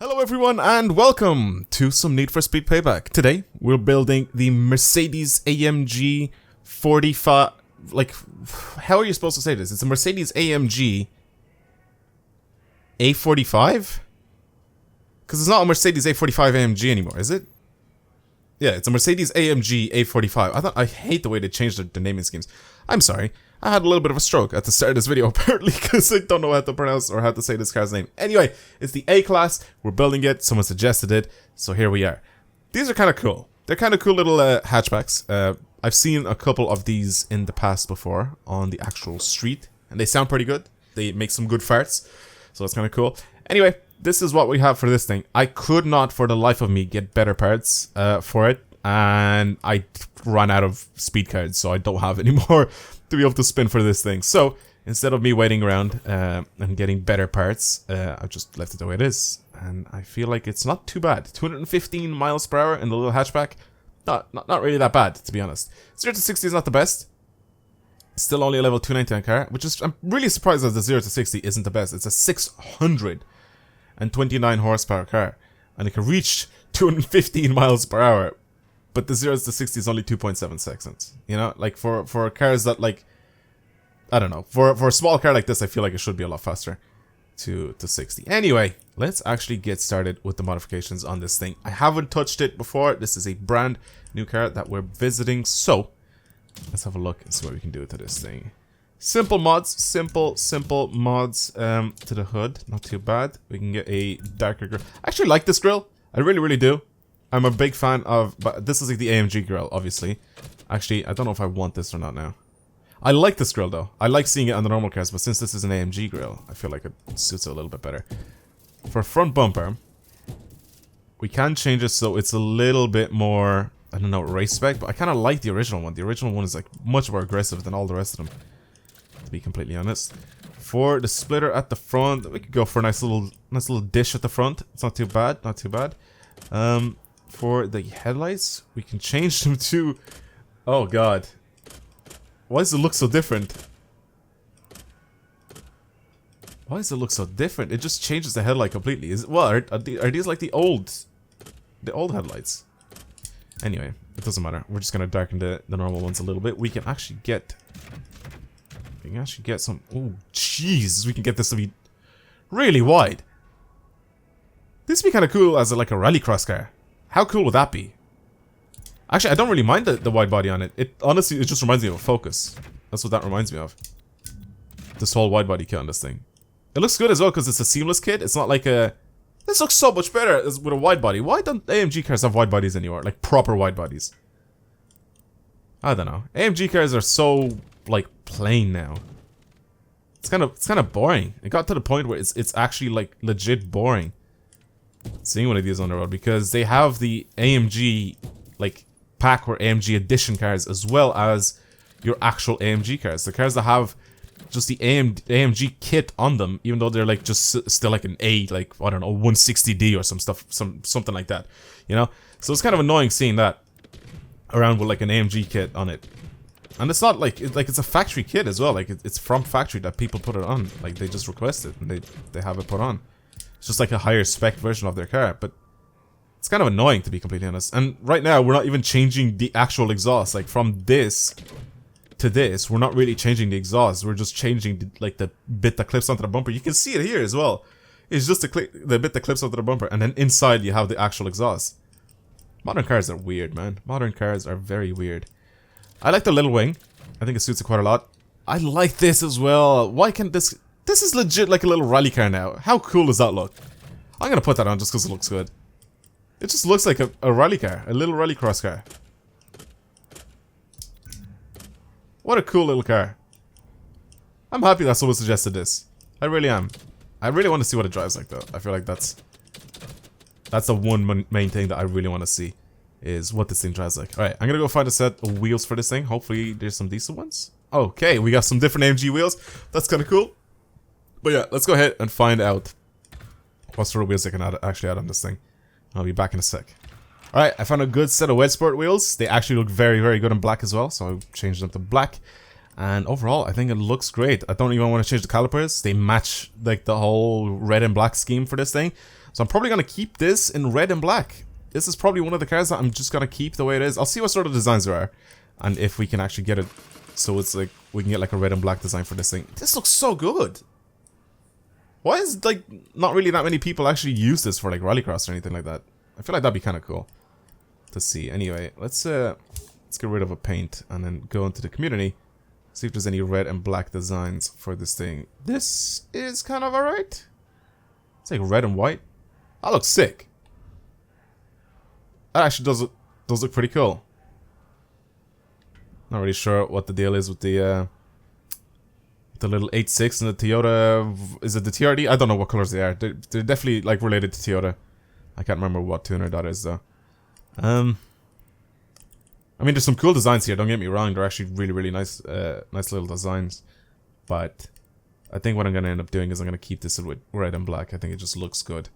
Hello everyone and welcome to some Need for Speed Payback. Today we're building the Mercedes AMG 45, how are you supposed to say this? It's a Mercedes AMG A45? Because it's not a Mercedes A45 AMG anymore, is it? Yeah, it's a Mercedes AMG A45. I hate the way they changed the naming schemes. I'm sorry. I had a little bit of a stroke at the start of this video, apparently, because I don't know how to pronounce or how to say this car's name. Anyway, it's the A-Class. We're building it. Someone suggested it, so here we are. These are kind of cool. They're kind of cool little hatchbacks. I've seen a couple of these in the past before on the actual street, and they sound pretty good. They make some good farts, so it's kind of cool. Anyway, this is what we have for this thing. I could not, for the life of me, get better parts for it, and I ran out of speed cards, so I don't have any more to be able to spin for this thing. So instead of me waiting around and getting better parts, I've just left it the way it is, and I feel like it's not too bad. 215 miles per hour in the little hatchback, not really that bad, to be honest. 0 to 60 is not the best. It's still only a level 299 car, which is, I'm really surprised that the 0 to 60 isn't the best. It's a 629 horsepower car, and it can reach 215 miles per hour. But the 0 to 60 is only 2.7 seconds. You know, like for cars that, like, I don't know, for a small car like this, I feel like it should be a lot faster to 60. Anyway, let's actually get started with the modifications on this thing. I haven't touched it before. This is a brand new car that we're visiting. So let's have a look and see what we can do to this thing. Simple mods, simple mods to the hood. Not too bad. We can get a darker grille. I actually like this grille. I really do. I'm a big fan of, but this is like the AMG grille, obviously. Actually, I don't know if I want this or not now. I like this grille though. I like seeing it on the normal cars, but since this is an AMG grille, I feel like it suits it a little bit better. For front bumper, we can change it so it's a little bit more, I don't know, race spec, but I kind of like the original one. The original one is like much more aggressive than all the rest of them, to be completely honest. For the splitter at the front, we could go for a nice little dish at the front. It's not too bad, not too bad. For the headlights, we can change them to... Oh god. Why does it look so different? Why does it look so different? It just changes the headlight completely. Is it, well, are these like the old headlights? Anyway, it doesn't matter. We're just gonna darken the normal ones a little bit. We can actually get some... Oh, jeez. We can get this to be really wide. This would be kind of cool as like a rallycross car. How cool would that be? Actually, I don't really mind the wide body on it. It honestly, it just reminds me of a Focus. That's what that reminds me of. This whole wide body kit on this thing. It looks good as well because it's a seamless kit. It's not like a... This looks so much better with a wide body. Why don't AMG cars have wide bodies anymore? Like proper wide bodies. I don't know. AMG cars are so like plain now. It's kind of boring. It got to the point where it's actually like legit boring seeing one of these on the road, because they have the AMG like pack or AMG edition cars as well as your actual AMG cars. The cars that have just the AMG kit on them, even though they're like just still like an A, like I don't know, 160D or something like that, you know. So it's kind of annoying seeing that around with like an AMG kit on it, and it's not like it's a factory kit as well. Like it's from factory that people put it on. Like they just request it and they have it put on. It's just like a higher spec version of their car, but it's kind of annoying, to be completely honest. And right now, we're not even changing the actual exhaust. Like from this to this, we're not really changing the exhaust. We're just changing the bit that clips onto the bumper. You can see it here as well. It's just the bit that clips onto the bumper, and then inside you have the actual exhaust. Modern cars are weird, man. Modern cars are very weird. I like the little wing. I think it suits it quite a lot. I like this as well. Why can't this... This is legit like a little rally car now. How cool does that look? I'm gonna put that on just because it looks good. It just looks like a rally car. A little rallycross car. What a cool little car. I'm happy that someone suggested this. I really am. I really want to see what it drives like though. I feel like that's the one main thing that I really want to see, is what this thing drives like. Alright, I'm gonna go find a set of wheels for this thing. Hopefully there's some decent ones. Okay, we got some different AMG wheels. That's kind of cool. But yeah, let's go ahead and find out what sort of wheels I can actually add on this thing. I'll be back in a sec. Alright, I found a good set of Wet Sport wheels. They actually look very good in black as well, so I changed them to black. And overall, I think it looks great. I don't even want to change the calipers. They match like the whole red and black scheme for this thing. So I'm probably gonna keep this in red and black. This is probably one of the cars that I'm just gonna keep the way it is. I'll see what sort of designs there are, and if we can actually get it so it's like we can get like a red and black design for this thing. This looks so good. Why is like not really that many people actually use this for like rallycross or anything like that? I feel like that'd be kind of cool to see. Anyway, let's get rid of a paint and then go into the community. See if there's any red and black designs for this thing. This is kind of alright. It's like red and white. That looks sick. That actually does look pretty cool. Not really sure what the deal is with the little 8.6 and the Toyota. Is it the TRD? I don't know what colors they are. They're definitely like related to Toyota. I can't remember what tuner that is though. I mean, there's some cool designs here. Don't get me wrong; they're actually really nice, nice little designs. But I think what I'm gonna end up doing is I'm gonna keep this with red and black. I think it just looks good,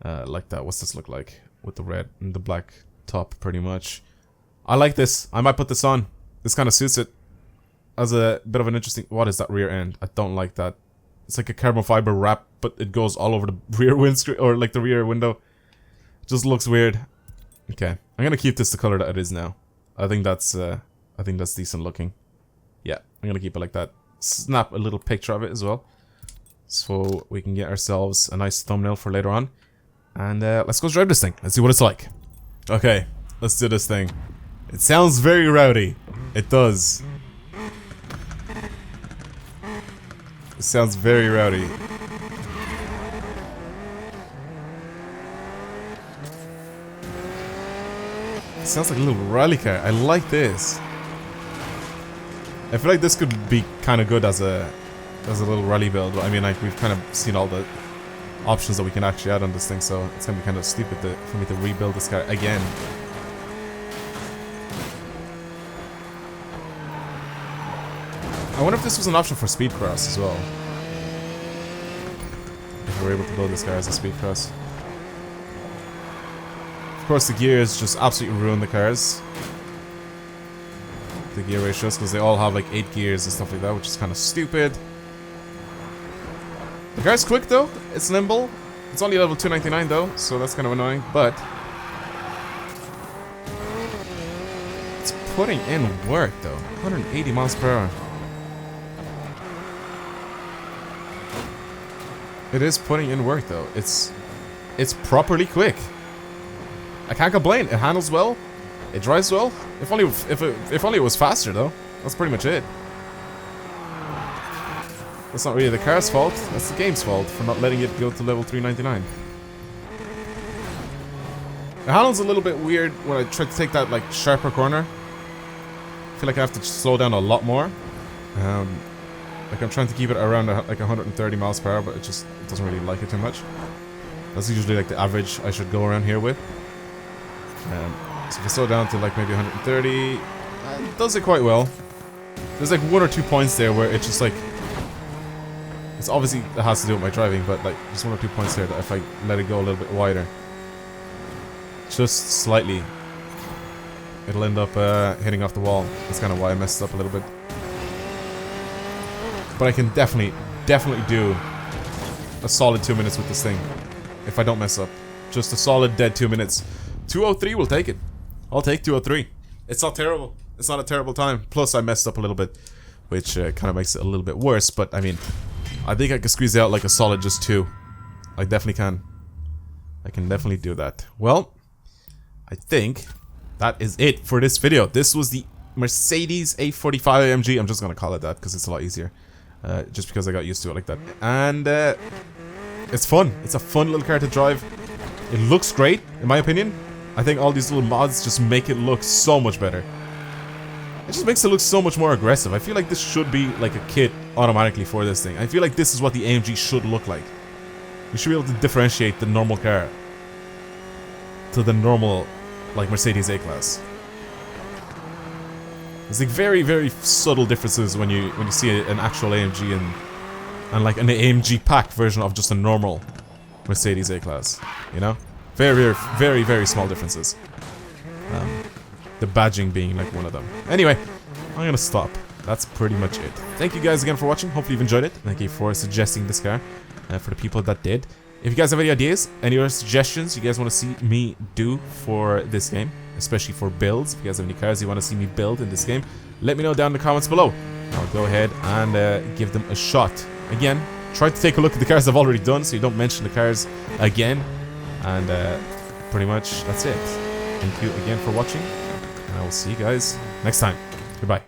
like that. What's this look like with the red and the black top? Pretty much. I like this. I might put this on. This kind of suits it as a bit of an interesting. What is that rear end? I don't like that. It's like a carbon fiber wrap, but it goes all over the rear windscreen or like the rear window. It just looks weird. Okay, I'm gonna keep this the color that it is now. I think that's decent looking. Yeah, I'm gonna keep it like that. Snap a little picture of it as well, so we can get ourselves a nice thumbnail for later on. And let's go drive this thing. Let's see what it's like. Okay, let's do this thing. It sounds very rowdy. It does. It sounds very rowdy. It sounds like a little rally car. I like this. I feel like this could be kind of good as a little rally build. I mean, like we've kind of seen all the options that we can actually add on this thing, so it's gonna be kind of stupid for me to rebuild this car again. I wonder if this was an option for speed cross as well. If we're able to build this car as a speed cross. Of course, the gears just absolutely ruin the cars. The gear ratios, because they all have like 8 gears and stuff like that, which is kind of stupid. The car's quick though, it's nimble. It's only level 299 though, so that's kind of annoying, but it's putting in work though. 180 miles per hour. It is putting in work though. It's properly quick. I can't complain. It handles well. It drives well. If only it was faster though. That's pretty much it. That's not really the car's fault. That's the game's fault for not letting it go to level 399. It handles a little bit weird when I try to take that like sharper corner. I feel like I have to slow down a lot more. Like I'm trying to keep it around like 130 miles per hour, but it doesn't really like it too much. That's usually like the average I should go around here with. So if I slow down to like maybe 130, it does it quite well. There's like 1 or 2 points there where it's just like, it's obviously it has to do with my driving, but like there's 1 or 2 points there that if I let it go a little bit wider, just slightly, it'll end up hitting off the wall. That's kind of why I messed up a little bit. But I can definitely do a solid 2 minutes with this thing if I don't mess up. Just a solid dead 2 minutes. 2:03 will take it. I'll take 2:03. It's not terrible. It's not a terrible time. Plus I messed up a little bit, which kind of makes it a little bit worse. But I mean, I think I can squeeze out like a solid just 2. I definitely can. I can definitely do that. Well, I think that is it for this video. This was the Mercedes A45 AMG. I'm just gonna call it that because it's a lot easier. Just because I got used to it like that. And it's fun. It's a fun little car to drive. It looks great, in my opinion. I think all these little mods just make it look so much better. It just makes it look so much more aggressive. I feel like this should be like a kit automatically for this thing. I feel like this is what the AMG should look like. We should be able to differentiate the normal car to the normal, like, Mercedes A-Class. There's like very subtle differences when you see an actual AMG and like an AMG pack version of just a normal Mercedes A-Class, you know? Very small differences. The badging being like one of them. Anyway, I'm gonna stop. That's pretty much it. Thank you guys again for watching. Hopefully you've enjoyed it. Thank you for suggesting this car for the people that did. If you guys have any ideas, any other suggestions you guys want to see me do for this game, especially for builds, if you guys have any cars you want to see me build in this game, let me know down in the comments below. I'll go ahead and give them a shot. Again, try to take a look at the cars I've already done so you don't mention the cars again. And pretty much that's it. Thank you again for watching, and I will see you guys next time. Goodbye.